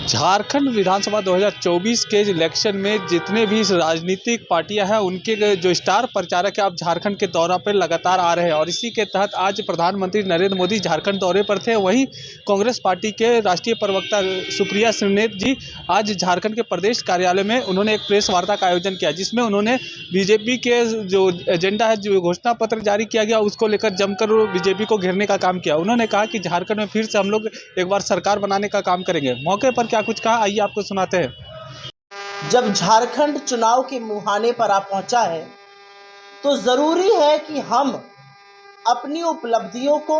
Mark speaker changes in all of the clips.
Speaker 1: झारखंड विधानसभा 2024 के इलेक्शन में जितने भी राजनीतिक पार्टियां हैं उनके जो स्टार प्रचारक हैं अब झारखंड के दौरा पर लगातार आ रहे हैं और इसी के तहत आज प्रधानमंत्री नरेंद्र मोदी झारखंड दौरे पर थे। वहीं कांग्रेस पार्टी के राष्ट्रीय प्रवक्ता सुप्रिया श्रीनेत जी आज झारखंड के प्रदेश कार्यालय में उन्होंने एक प्रेस वार्ता का आयोजन किया, जिसमें उन्होंने बीजेपी के जो एजेंडा है, जो घोषणा पत्र जारी किया गया, उसको लेकर जमकर बीजेपी को घेरने का काम किया। उन्होंने कहा कि झारखंड में फिर से हम लोग एक बार सरकार बनाने का काम करेंगे। मौके पर क्या कुछ कहा, आइए आपको सुनाते हैं।
Speaker 2: जब झारखंड चुनाव के मुहाने पर आ पहुंचा है तो जरूरी है कि हम अपनी उपलब्धियों को,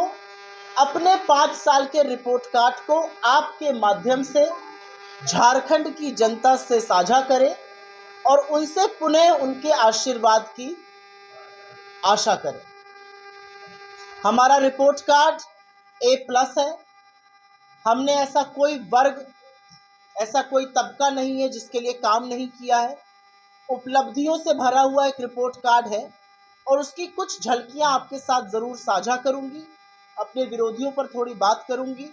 Speaker 2: अपने 5 साल के रिपोर्ट कार्ड को आपके माध्यम से झारखंड की जनता से साझा करें और उनसे पुनः उनके आशीर्वाद की आशा करें। हमारा रिपोर्ट कार्ड A+ है। हमने ऐसा कोई वर्ग, ऐसा कोई तबका नहीं है जिसके लिए काम नहीं किया है। उपलब्धियों से भरा हुआ एक रिपोर्ट कार्ड है और उसकी कुछ झलकियां आपके साथ ज़रूर साझा करूंगी। अपने विरोधियों पर थोड़ी बात करूंगी,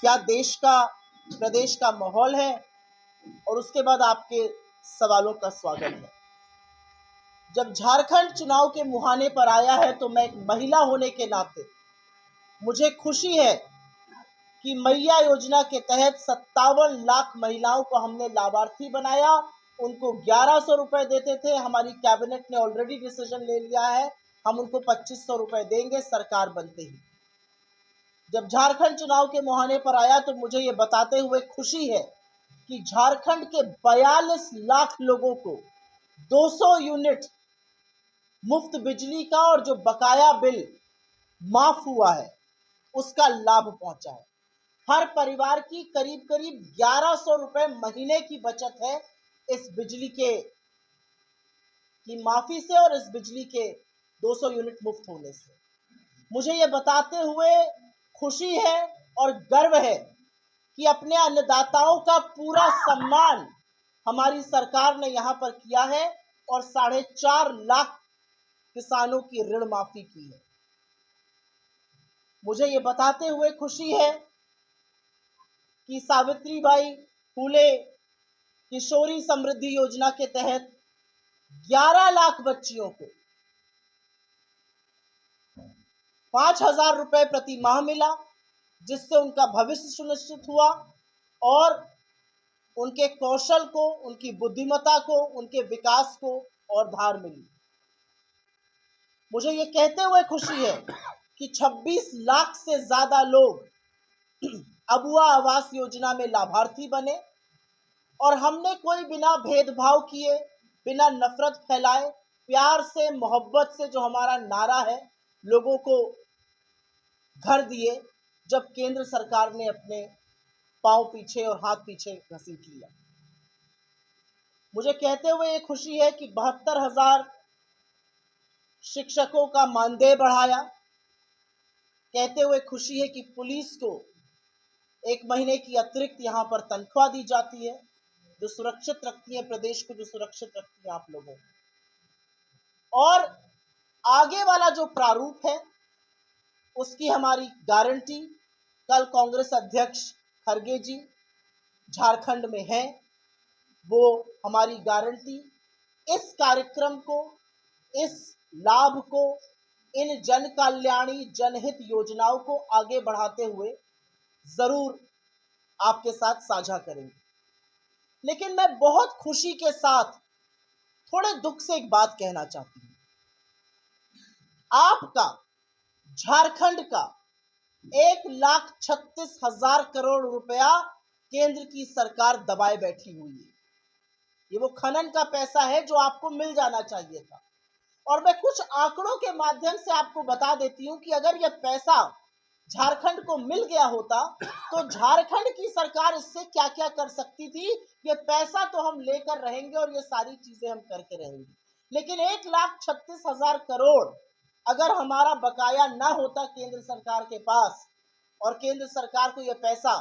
Speaker 2: क्या देश का, प्रदेश का माहौल है, और उसके बाद आपके सवालों का स्वागत है। जब झारखंड चुनाव के मुहाने पर आया है तो मैं एक महिला होने के नाते मुझे खुशी है कि मैया योजना के तहत 57 लाख महिलाओं को हमने लाभार्थी बनाया। उनको 1100 रुपए देते थे, हमारी कैबिनेट ने ऑलरेडी डिसीजन ले लिया है, हम उनको 2500 रुपए देंगे सरकार बनते ही। जब झारखंड चुनाव के मुहाने पर आया तो मुझे ये बताते हुए खुशी है कि झारखंड के 42 लाख लोगों को 200 यूनिट मुफ्त बिजली का और जो बकाया बिल माफ हुआ है उसका लाभ पहुंचा है। हर परिवार की करीब करीब 1100 रुपए महीने की बचत है इस बिजली की माफी से और इस बिजली के 200 यूनिट मुफ्त होने से। मुझे ये बताते हुए खुशी है और गर्व है कि अपने अन्नदाताओं का पूरा सम्मान हमारी सरकार ने यहाँ पर किया है और 4.5 लाख किसानों की ऋण माफी की है। मुझे ये बताते हुए खुशी है कि सावित्रीबाई फूले किशोरी समृद्धि योजना के तहत 11 लाख बच्चियों को 5,000 रुपए प्रति माह मिला, जिससे उनका भविष्य सुनिश्चित हुआ और उनके कौशल को, उनकी बुद्धिमत्ता को, उनके विकास को और धार मिली। मुझे ये कहते हुए खुशी है कि 26 लाख से ज्यादा लोग अबुआ आवास योजना में लाभार्थी बने और हमने कोई बिना भेदभाव किए, बिना नफरत फैलाए, प्यार से, मोहब्बत से जो हमारा नारा है, लोगों को घर दिए जब केंद्र सरकार ने अपने पांव पीछे और हाथ पीछे घसीट लिया। मुझे कहते हुए ये खुशी है कि 72,000 शिक्षकों का मानदेय बढ़ाया। कहते हुए खुशी है कि पुलिस को 1 महीने की अतिरिक्त यहाँ पर तनख्वाह दी जाती है, जो सुरक्षित रखती है प्रदेश को, जो सुरक्षित रखती है आप लोगों को। और आगे वाला जो प्रारूप है उसकी हमारी गारंटी, कल कांग्रेस अध्यक्ष खरगे जी झारखंड में हैं, वो हमारी गारंटी इस कार्यक्रम को, इस लाभ को, इन जन कल्याणी जनहित योजनाओं को आगे बढ़ाते हुए जरूर आपके साथ साझा करेंगे। लेकिन मैं बहुत खुशी के साथ थोड़े दुख से एक बात कहना चाहती हूँ। आपका, झारखंड का 1,36,000 करोड़ रुपया केंद्र की सरकार दबाए बैठी हुई है। ये वो खनन का पैसा है जो आपको मिल जाना चाहिए था। और मैं कुछ आंकड़ों के माध्यम से आपको बता देती हूं कि अगर यह पैसा झारखंड को मिल गया होता तो झारखंड की सरकार इससे क्या क्या कर सकती थी। ये पैसा तो हम लेकर रहेंगे और ये सारी चीजें हम करके रहेंगे, लेकिन 1,36,000 करोड़ अगर हमारा बकाया ना होता केंद्र सरकार के पास और केंद्र सरकार को यह पैसा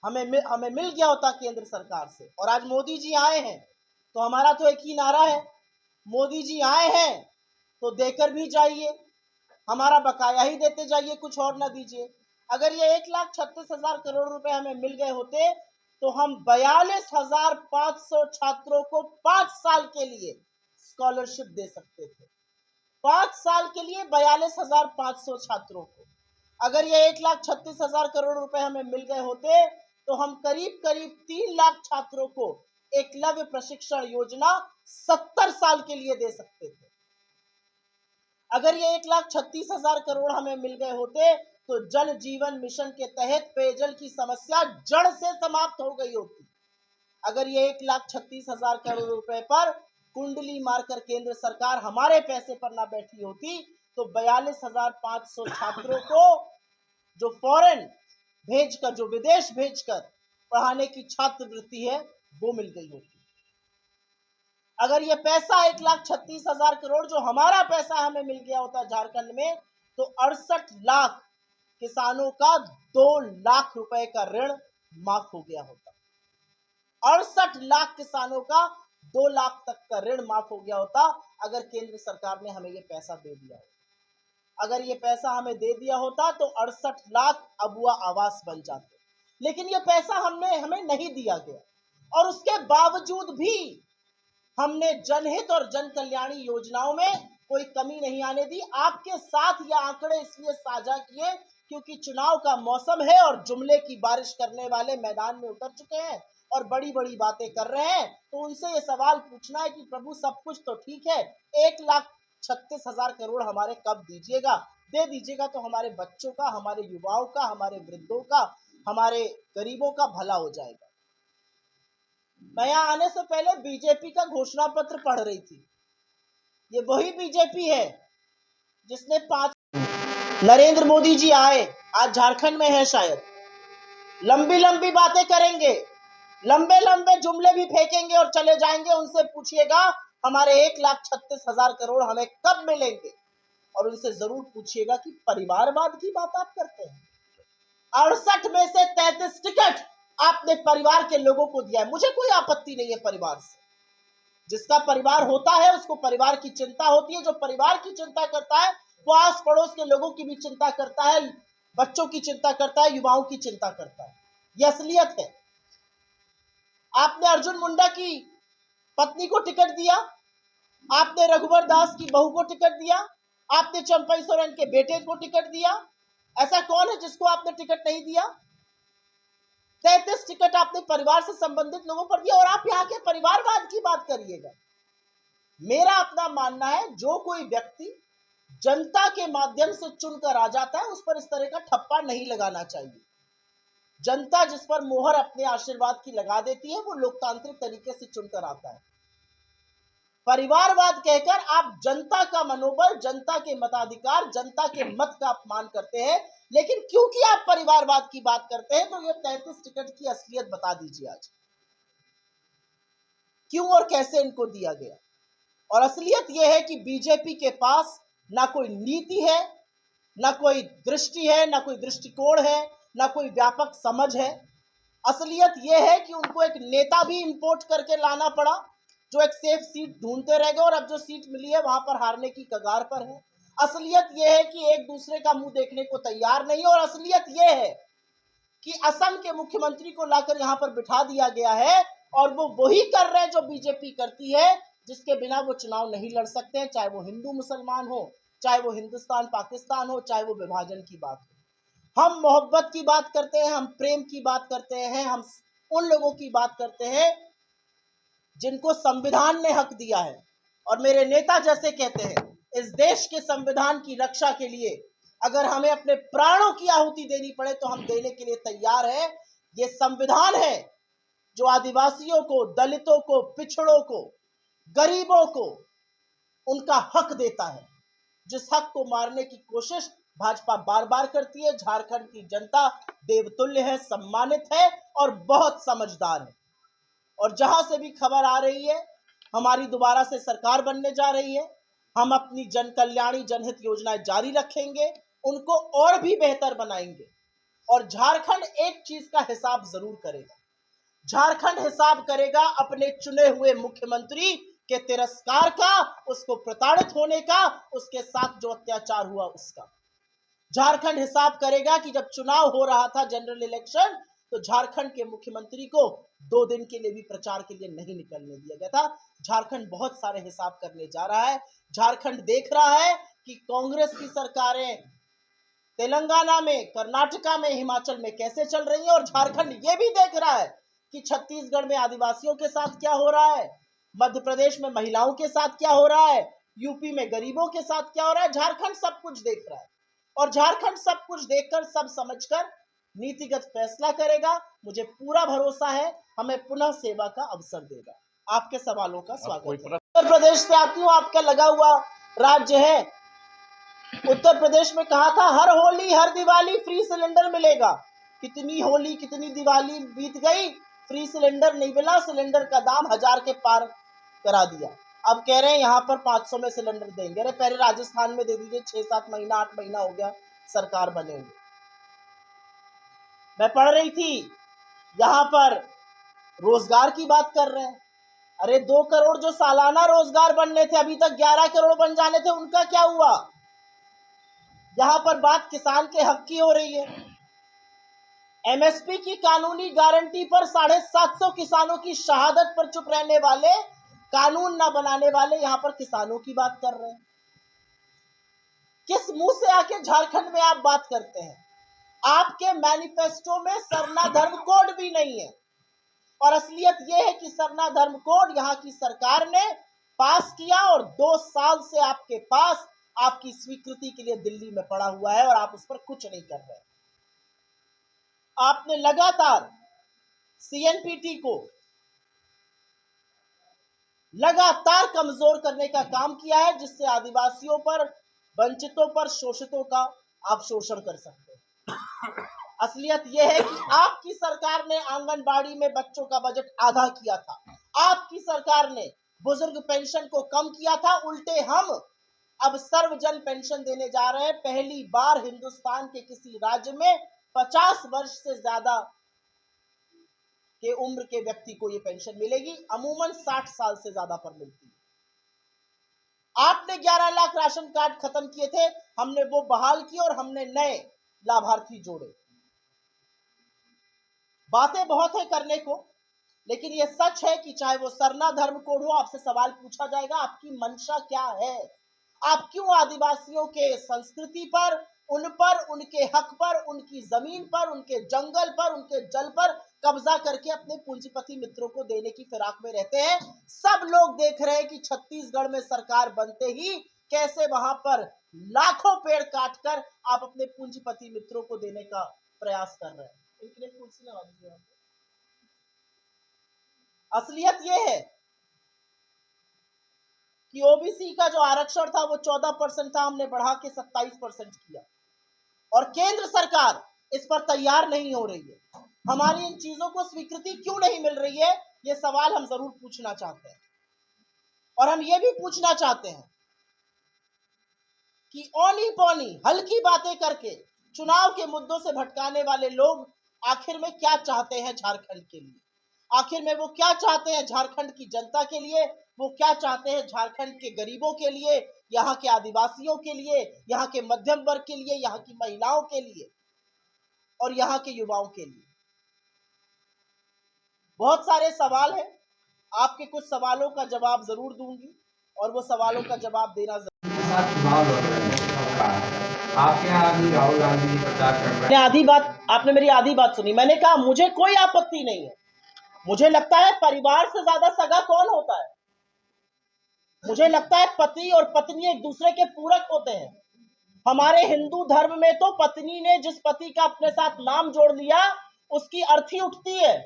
Speaker 2: हमें मिल गया होता केंद्र सरकार से, और आज मोदी जी आए हैं तो हमारा तो एक ही नारा है, मोदी जी आए हैं तो देकर भी जाइए, हमारा बकाया ही देते जाइए, कुछ और ना दीजिए। अगर ये 1,36,000 करोड़ रुपए हमें मिल गए होते तो हम 42,500 छात्रों को 5 साल के लिए स्कॉलरशिप दे सकते थे। 5 साल के लिए 42,500 छात्रों को। अगर ये 1,36,000 करोड़ रुपए हमें मिल गए होते तो हम करीब करीब 3 लाख छात्रों को एकलव्य प्रशिक्षण योजना 70 साल के लिए दे सकते थे। अगर ये 1,36,000 करोड़ हमें मिल गए होते तो जल जीवन मिशन के तहत पेयजल की समस्या जड़ से समाप्त हो गई होती। अगर ये 1,36,000 करोड़ रुपए पर कुंडली मारकर केंद्र सरकार हमारे पैसे पर ना बैठी होती तो 42,500 छात्रों को जो फॉरेन भेजकर, जो विदेश भेजकर पढ़ाने की छात्रवृत्ति है वो मिल गई होती। अगर ये पैसा 1,36,000 करोड़ जो हमारा पैसा हमें मिल गया होता झारखंड में तो 68 लाख किसानों का 2 लाख रुपए का ऋण माफ हो गया होता। 68 लाख किसानों का 2 लाख तक का ऋण माफ हो गया होता अगर केंद्र सरकार ने हमें ये पैसा दे दिया होता। अगर ये पैसा हमें दे दिया होता तो 68 लाख अबुआ आवास बन जाते। लेकिन ये पैसा हमें नहीं दिया गया और उसके बावजूद भी हमने जनहित और जन कल्याणी योजनाओं में कोई कमी नहीं आने दी। आपके साथ ये आंकड़े इसलिए साझा किए क्योंकि चुनाव का मौसम है और जुमले की बारिश करने वाले मैदान में उतर चुके हैं और बड़ी बड़ी बातें कर रहे हैं। तो उनसे ये सवाल पूछना है कि प्रभु सब कुछ तो ठीक है, 1,36,000 करोड़ हमारे कब दीजिएगा? दे दीजिएगा तो हमारे बच्चों का, हमारे युवाओं का, हमारे वृद्धों का, हमारे गरीबों का भला हो जाएगा। मैं यहाँ आने से पहले बीजेपी का घोषणा पत्र पढ़ रही थी। ये वही बीजेपी है जिसने नरेंद्र मोदी जी आए, आज झारखंड में है शायद, लंबी लंबी बातें करेंगे, लंबे लंबे जुमले भी फेंकेंगे और चले जाएंगे। उनसे पूछिएगा हमारे 1,36,000 करोड़ हमें कब मिलेंगे और उनसे जरूर पूछिएगा कि परिवारवाद की बात आप करते हैं। 68 में से 33 टिकट आपने परिवार के लोगों को दिया है। मुझे कोई आपत्ति नहीं है परिवार से, जिसका परिवार होता है उसको परिवार की चिंता होती है। जो परिवार की चिंता करता है वो आस पड़ोस के लोगों की भी चिंता करता है, बच्चों की चिंता करता है, युवाओं की चिंता करता है। यह असलियत है। आपने अर्जुन मुंडा की पत्नी को टिकट दिया, आपने रघुवर दास की बहू को टिकट दिया, आपने चंपई सोरेन के बेटे को टिकट दिया। ऐसा कौन है जिसको आपने टिकट नहीं दिया? 33 टिकट आपने परिवार से संबंधित लोगों पर दिया और आप यहाँ के परिवारवाद की बात करिएगा। मेरा अपना मानना है जो कोई व्यक्ति जनता के माध्यम से चुनकर आ जाता है उस पर इस तरह का ठप्पा नहीं लगाना चाहिए। जनता जिस पर मोहर अपने आशीर्वाद की लगा देती है वो लोकतांत्रिक तरीके से चुनकर आता है। परिवारवाद कहकर आप जनता का मनोबल, जनता के मताधिकार, जनता के मत का अपमान करते हैं। लेकिन क्योंकि आप परिवारवाद की बात करते हैं तो ये 33 टिकट की असलियत बता दीजिए आज, क्यों और कैसे इनको दिया गया। और असलियत यह है कि बीजेपी के पास ना कोई नीति है, ना कोई दृष्टि है, ना कोई दृष्टिकोण है, ना कोई व्यापक समझ है। असलियत यह है कि उनको एक नेता भी इंपोर्ट करके लाना पड़ा जो एक सेफ सीट ढूंढते रह गए और अब जो सीट मिली है वहां पर हारने की कगार पर है। असलियत यह है कि एक दूसरे का मुंह देखने को तैयार नहीं। और असलियत यह है कि असम के मुख्यमंत्री को लाकर यहां पर बिठा दिया गया है और वो वही कर रहे हैं जो बीजेपी करती है, जिसके बिना वो चुनाव नहीं लड़ सकते हैं, चाहे वो हिंदू मुसलमान हो, चाहे वो हिंदुस्तान पाकिस्तान हो, चाहे वो विभाजन की बात हो। हम मोहब्बत की बात करते हैं, हम प्रेम की बात करते हैं, हम उन लोगों की बात करते हैं जिनको संविधान ने हक दिया है। और मेरे नेता जैसे कहते हैं, इस देश के संविधान की रक्षा के लिए अगर हमें अपने प्राणों की आहुति देनी पड़े तो हम देने के लिए तैयार हैं। ये संविधान है जो आदिवासियों को, दलितों को, पिछड़ों को, गरीबों को उनका हक देता है, जिस हक को मारने की कोशिश भाजपा बार बार करती है। झारखंड की जनता देवतुल्य है, सम्मानित है और बहुत समझदार है। और जहां से भी खबर आ रही है हमारी दोबारा से सरकार बनने जा रही है, हम अपनी जन कल्याणी जनहित योजनाएं जारी रखेंगे, उनको और भी बेहतर बनाएंगे। और झारखंड एक चीज का हिसाब जरूर करेगा, झारखंड हिसाब करेगा अपने चुने हुए मुख्यमंत्री के तिरस्कार का, उसको प्रताड़ित होने का, उसके साथ जो अत्याचार हुआ उसका। झारखंड हिसाब करेगा कि जब चुनाव हो रहा था, जनरल इलेक्शन, तो झारखंड के मुख्यमंत्री को 2 दिन के लिए भी प्रचार के लिए नहीं निकलने दिया गया था। झारखंड बहुत सारे हिसाब करने जा रहा है। झारखंड देख रहा है कि कांग्रेस की सरकारें तेलंगाना में, कर्नाटका में, हिमाचल में कैसे चल रही है, और झारखंड ये भी देख रहा है कि छत्तीसगढ़ में आदिवासियों के साथ क्या हो रहा है, मध्य प्रदेश में महिलाओं के साथ क्या हो रहा है, यूपी में गरीबों के साथ क्या हो रहा है। झारखंड सब कुछ देख रहा है, और झारखंड सब कुछ देखकर, सब समझकर नीतिगत फैसला करेगा। मुझे पूरा भरोसा है, हमें पुनः सेवा का अवसर देगा। आपके सवालों का स्वागत है। उत्तर प्रदेश से आती हूँ, आपका लगा हुआ राज्य है। उत्तर प्रदेश में कहा था हर होली हर दिवाली फ्री सिलेंडर मिलेगा। कितनी होली कितनी दिवाली बीत गई, फ्री सिलेंडर नहीं मिला। सिलेंडर का दाम 1000 के पार करा दिया। अब कह रहे हैं यहाँ पर 500 में सिलेंडर देंगे। अरे पहले राजस्थान में दे दीजिए, 6-7 महीना 8 महीना हो गया सरकार बने हुए। मैं पढ़ रही थी, यहाँ पर रोजगार की बात कर रहे हैं। अरे 2 करोड़ जो सालाना रोजगार बनने थे, अभी तक 11 करोड़ बन जाने थे, उनका क्या हुआ? यहाँ पर बात किसान के हक की हो रही है। एमएसपी की कानूनी गारंटी पर 750 किसानों की शहादत पर चुप रहने वाले, कानून ना बनाने वाले यहाँ पर किसानों की बात कर रहे हैं। किस मुंह से आके झारखंड में आप बात करते हैं? आपके मैनिफेस्टो में सरना धर्म कोड भी नहीं है, और असलियत यह है कि सरना धर्म कोड यहाँ की सरकार ने पास किया, और 2 साल से आपके पास आपकी स्वीकृति के लिए दिल्ली में पड़ा हुआ है, और आप उस पर कुछ नहीं कर रहे। आपने लगातार सीएनपीटी को लगातार कमजोर करने का काम किया है, जिससे आदिवासियों पर, वंचितों पर, शोषितों का आप शोषण कर सकते हैं। असलियत यह है कि आपकी सरकार ने आंगनबाड़ी में बच्चों का बजट आधा किया था। आपकी सरकार ने बुजुर्ग पेंशन को कम किया था। उल्टे हम अब सर्वजन पेंशन देने जा रहे हैं। पहली बार हिंदुस्तान के किसी राज्य में 50 वर्ष से ज्यादा के उम्र के व्यक्ति को यह पेंशन मिलेगी। अमूमन 60 साल से ज्यादा पर मिलती है। आपने 11 लाख राशन कार्ड खत्म किए थे, हमने वो बहाल किए, और हमने नए लाभार्थी जोड़े। बातें बहुत है करने को, लेकिन यह सच है कि चाहे वो सरना धर्म कोड हो, आपसे सवाल पूछा जाएगा आपकी मंशा क्या है। आप क्यों आदिवासियों के संस्कृति पर, उन पर, उनके हक पर, उनकी जमीन पर, उनके जंगल पर, उनके जल पर कब्जा करके अपने पूंजीपति मित्रों को देने की फिराक में रहते हैं? सब लोग देख रहे हैं कि छत्तीसगढ़ में सरकार बनते ही कैसे वहां पर लाखों पेड़ काटकर आप अपने पूंजीपति मित्रों को देने का प्रयास कर रहे हैं। इनके लिए कुर्सी लगा दीजिए। असलियत यह है कि ओबीसी का जो आरक्षण था वो 14% था, हमने बढ़ा के 27% किया, और केंद्र सरकार इस पर तैयार नहीं हो रही है। हमारी इन चीजों को स्वीकृति क्यों नहीं मिल रही है, ये सवाल हम जरूर पूछना चाहते हैं। और हम ये भी पूछना चाहते हैं कि औनी पौनी हल्की बातें करके चुनाव के मुद्दों से भटकाने वाले लोग आखिर में क्या चाहते हैं झारखंड के लिए? आखिर में वो क्या चाहते हैं झारखंड की जनता के लिए? वो क्या चाहते हैं झारखंड के गरीबों के लिए, यहाँ के आदिवासियों के लिए, यहाँ के मध्यम वर्ग के लिए, यहाँ की महिलाओं के लिए, और यहाँ के युवाओं के लिए? बहुत सारे सवाल हैं। आपके कुछ सवालों का जवाब जरूर दूंगी, और वो सवालों का जवाब देना
Speaker 3: आपके यहाँ भी राहुल गांधी प्रचार कर रहे हैं।
Speaker 2: आपने मेरी आधी बात सुनी। मैंने कहा मुझे कोई आपत्ति नहीं है। मुझे लगता है परिवार से ज्यादा सगा कौन होता है? मुझे लगता है पति और पत्नी एक दूसरे के पूरक होते हैं। हमारे हिंदू धर्म में तो पत्नी ने जिस पति का अपने साथ नाम जोड़ लिया, उसकी अर्थी उठती है।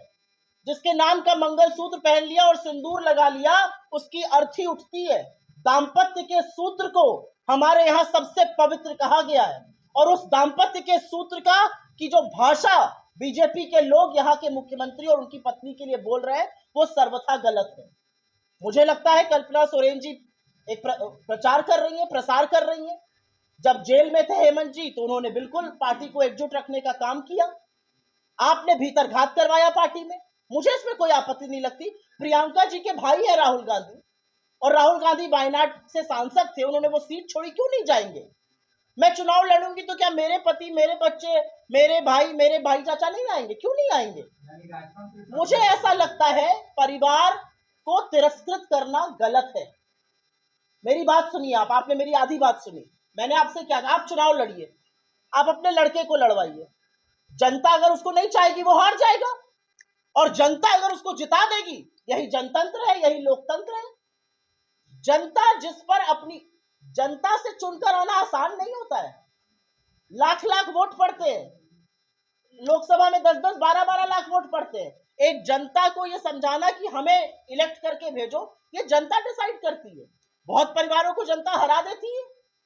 Speaker 2: जिसके नाम का मंगलसूत्र पहन लिया और सिंदूर लगा लिया, उसकी अर्थी उठती है। दाम्पत्य के सूत्र को हमारे यहाँ सबसे पवित्र कहा गया है, और उस दाम्पत्य के सूत्र का की जो भाषा बीजेपी के लोग यहाँ के मुख्यमंत्री और उनकी पत्नी के लिए बोल रहे हैं, वो सर्वथा गलत है। मुझे लगता है कल्पना सोरेन जी एक प्रचार कर रही है, प्रसार कर रही है। जब जेल में थे हेमंत जी, तो उन्होंने बिल्कुल पार्टी को एकजुट रखने का काम किया। आपने भीतर घात करवाया पार्टी में, मुझे इसमें कोई आपत्ति नहीं लगती। प्रियंका जी के भाई है राहुल गांधी, और राहुल गांधी वायनाड से सांसद थे, उन्होंने वो सीट छोड़ी, क्यों नहीं जाएंगे? मैं चुनाव लड़ूंगी तो क्या मेरे पति, मेरे बच्चे, मेरे भाई चाचा नहीं आएंगे? क्यों नहीं आएंगे? मुझे ऐसा लगता है परिवार को तिरस्कृत करना गलत है। मेरी बात सुनिए आप, आपने मेरी आधी बात सुनी। मैंने आपसे क्या कहा? आप चुनाव लड़िए, आप अपने लड़के को लड़वाइए। जनता अगर उसको नहीं चाहेगी वो हार जाएगा, और जनता अगर उसको जिता देगी, यही जनतंत्र है, यही लोकतंत्र है। जनता जिस पर अपनी, जनता से चुनकर आना आसान नहीं होता है। लाख लाख वोट पड़ते हैं, लोकसभा में 10-10, 12-12 लाख वोट पड़ते हैं। एक जनता को यह समझाना कि हमें इलेक्ट करके भेजो, ये जनता डिसाइड करती है। बहुत परिवारों को जनता हरा देती है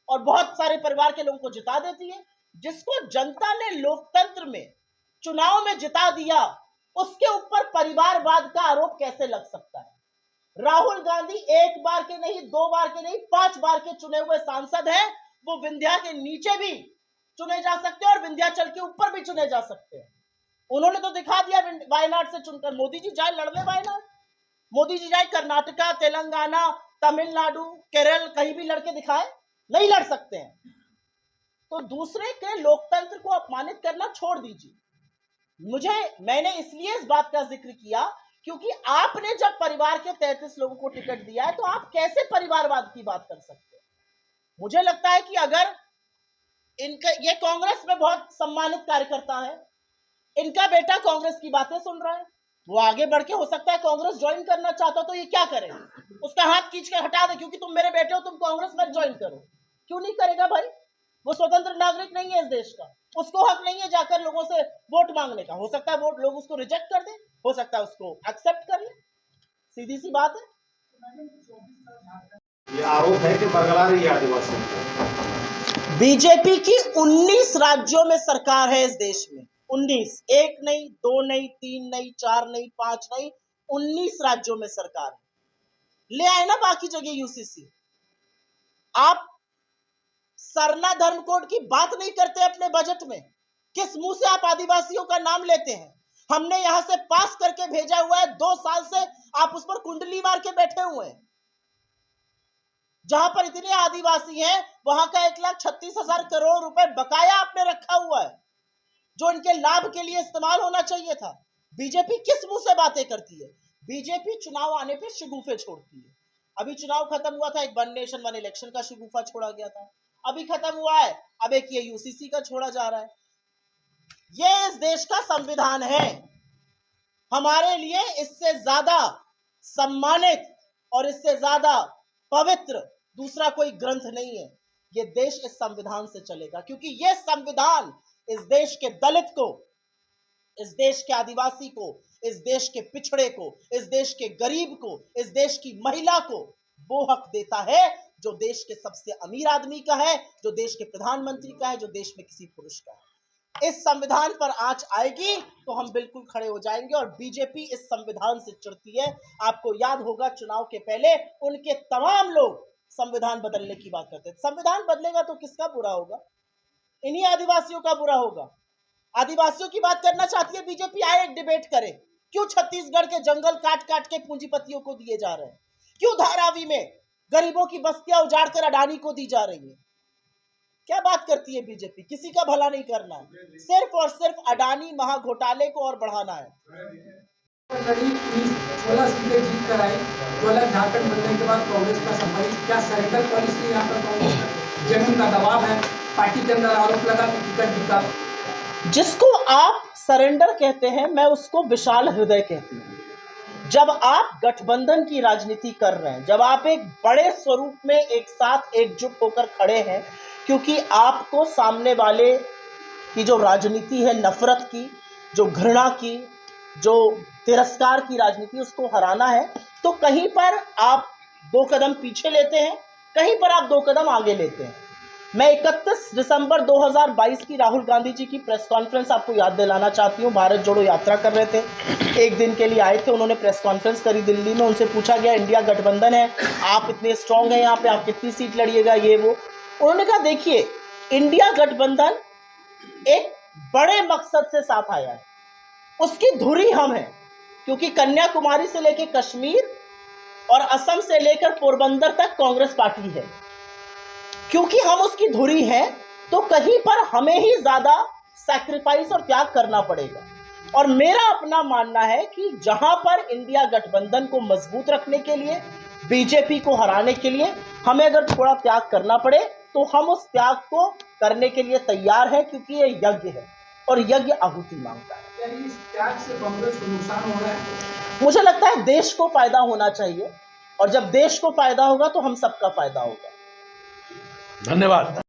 Speaker 2: और बहुत सारे परिवार के लोगों को जिता देती है। जिसको जनता ने लोकतंत्र में चुनाव में जिता दिया, उसके ऊपर परिवारवाद का आरोप कैसे लग सकता है? राहुल गांधी एक बार के नहीं, 2 बार के नहीं, 5 बार के चुने हुए सांसद हैं। वो विंध्या के नीचे भी चुने जा सकते हैं और विंध्याचल के ऊपर भी चुने जा सकते हैं। उन्होंने तो दिखा दिया वायनाड से चुनकर। मोदी जी जाए लड़ने वायनाड, मोदी जी जाए कर्नाटका, तेलंगाना, तमिलनाडु, केरल, कहीं भी लड़के दिखाए, नहीं लड़ सकते हैं। तो दूसरे के लोकतंत्र को अपमानित करना छोड़ दीजिए। मैंने इसलिए इस बात का जिक्र किया क्योंकि आपने जब परिवार के 33 लोगों को टिकट दिया है, तो आप कैसे परिवारवाद की बात कर सकते हैं? मुझे लगता है कि अगर इनका, ये कांग्रेस में बहुत सम्मानित कार्यकर्ता है, इनका बेटा कांग्रेस की बातें सुन रहा है, वो आगे बढ़ के हो सकता है कांग्रेस ज्वाइन करना चाहता, तो ये क्या करे? उसका हाथ खींच कर हटा दे, क्योंकि तुम मेरे बेटे हो, तुम कांग्रेस में ज्वाइन करो। क्यों नहीं करेगा भाई? वो स्वतंत्र नागरिक नहीं है इस देश का, उसको हक नहीं है जाकर लोगों से वोट मांगने का। हो सकता है वोट लोग उसको रिजेक्ट कर दे, हो सकता है उसको एक्सेप्ट कर ले, सीधी सी बात है।
Speaker 4: ये आरोप है कि बरगला रही है आदिवासियों को।
Speaker 2: बीजेपी की 19 राज्यों में सरकार है इस देश में। 19, 1 नहीं, 2 नहीं, 3 नहीं, 4 नहीं, 5 नहीं, 19 राज्यों में सरकार है। ले आए ना बाकी जगह यूसीसी। आप सरना धर्म कोड की बात नहीं करते अपने बजट में। किस मुंह से आप आदिवासियों का नाम लेते हैं? हमने यहां से पास करके भेजा हुआ है, 2 साल से आप उस पर कुंडली मार के बैठे हुए हैं। जहां पर इतने आदिवासी हैं, वहां का 1,36,000 करोड़ रुपए बकाया आपने रखा हुआ है, जो इनके लाभ के लिए इस्तेमाल होना चाहिए था। बीजेपी किस मुंह से बातें करती है? बीजेपी चुनाव आने पे शगुफे छोड़ती है। अभी चुनाव खत्म हुआ था, एक वन नेशन वन इलेक्शन का शगुफा छोड़ा गया था, अभी खत्म हुआ है, अब एक ये यूसीसी का छोड़ा जा रहा है। ये इस देश का संविधान है। हमारे लिए इससे ज्यादा सम्मानित और इससे ज्यादा पवित्र दूसरा कोई ग्रंथ नहीं है। ये देश इस संविधान से चलेगा, क्योंकि ये संविधान इस देश के दलित को, इस देश के आदिवासी को, इस देश के पिछड़े को, इस देश के गरीब को, इस देश की महिला को वो हक देता है जो देश के सबसे अमीर आदमी का है, जो देश के प्रधानमंत्री का है, जो देश में किसी पुरुष का है। इस संविधान पर आंच आएगी तो हम बिल्कुल खड़े हो जाएंगे, और बीजेपी इस संविधान से चिढ़ती है। आपको याद होगा चुनाव के पहले उनके तमाम लोग संविधान बदलने की बात करते थे। संविधान बदलेगा तो किसका बुरा होगा? इन्हीं आदिवासियों का बुरा होगा। आदिवासियों की बात करना चाहती है बीजेपी, आए एक डिबेट करे। क्यों छत्तीसगढ़ के जंगल काट काट के पूंजीपतियों को दिए जा रहे हैं? क्यों धारावी में गरीबों की बस्तियां उजाड़कर अडानी को दी जा रही है? क्या बात करती है बीजेपी? किसी का भला नहीं करना है, सिर्फ और सिर्फ अडानी महाघोटाले को और बढ़ाना है।
Speaker 3: 16 सीटें जीत कर आई, तो अलग झारखंड बनने के बाद कांग्रेस का संभाली। क्या सरेंडर पॉलिसी यहाँ पर कांग्रेस का? जमीन का दबाव है, पार्टी के अंदर आरोप लगा कि टिकट बिका।
Speaker 2: जिसको आप सरेंडर कहते हैं, मैं उसको विशाल हृदय कहती हूँ। जब आप गठबंधन की राजनीति कर रहे हैं, जब आप एक बड़े स्वरूप में एक साथ एकजुट होकर खड़े हैं, क्योंकि आपको सामने वाले की जो राजनीति है नफरत की, जो घृणा की, जो तिरस्कार की राजनीति, उसको हराना है, तो कहीं पर आप 2 कदम पीछे लेते हैं, कहीं पर आप 2 कदम आगे लेते हैं। मैं 31 दिसंबर 2022 की राहुल गांधी जी की प्रेस कॉन्फ्रेंस आपको याद दिलाना चाहती हूँ। भारत जोड़ो यात्रा कर रहे थे, 1 दिन के लिए आए थे, उन्होंने प्रेस कॉन्फ्रेंस करी दिल्ली में। उनसे पूछा गया इंडिया गठबंधन है, आप इतने स्ट्रांग हैं यहाँ पे, आप कितनी सीट लड़िएगा, ये वो। उन्होंने कहा देखिए, इंडिया गठबंधन एक बड़े मकसद से साथ आया है, उसकी धुरी हम हैं, क्योंकि कन्याकुमारी से लेकर कश्मीर और असम से लेकर पोरबंदर तक कांग्रेस पार्टी है। क्योंकि हम उसकी धुरी हैं, तो कहीं पर हमें ही ज़्यादा सैक्रिफाइस और त्याग करना पड़ेगा। और मेरा अपना मानना है कि जहां पर इंडिया गठबंधन को मजबूत रखने के लिए, बीजेपी को हराने के लिए हमें अगर थोड़ा त्याग करना पड़े तो हम उस त्याग को करने के लिए तैयार हैं, क्योंकि ये यज्ञ है और यज्ञ आहुति मांगता है।
Speaker 3: क्या इस त्याग से कांग्रेस को नुकसान हो रहा है?
Speaker 2: मुझे लगता है देश को फायदा होना चाहिए, और जब देश को फायदा होगा तो हम सबका फायदा होगा।
Speaker 5: धन्यवाद।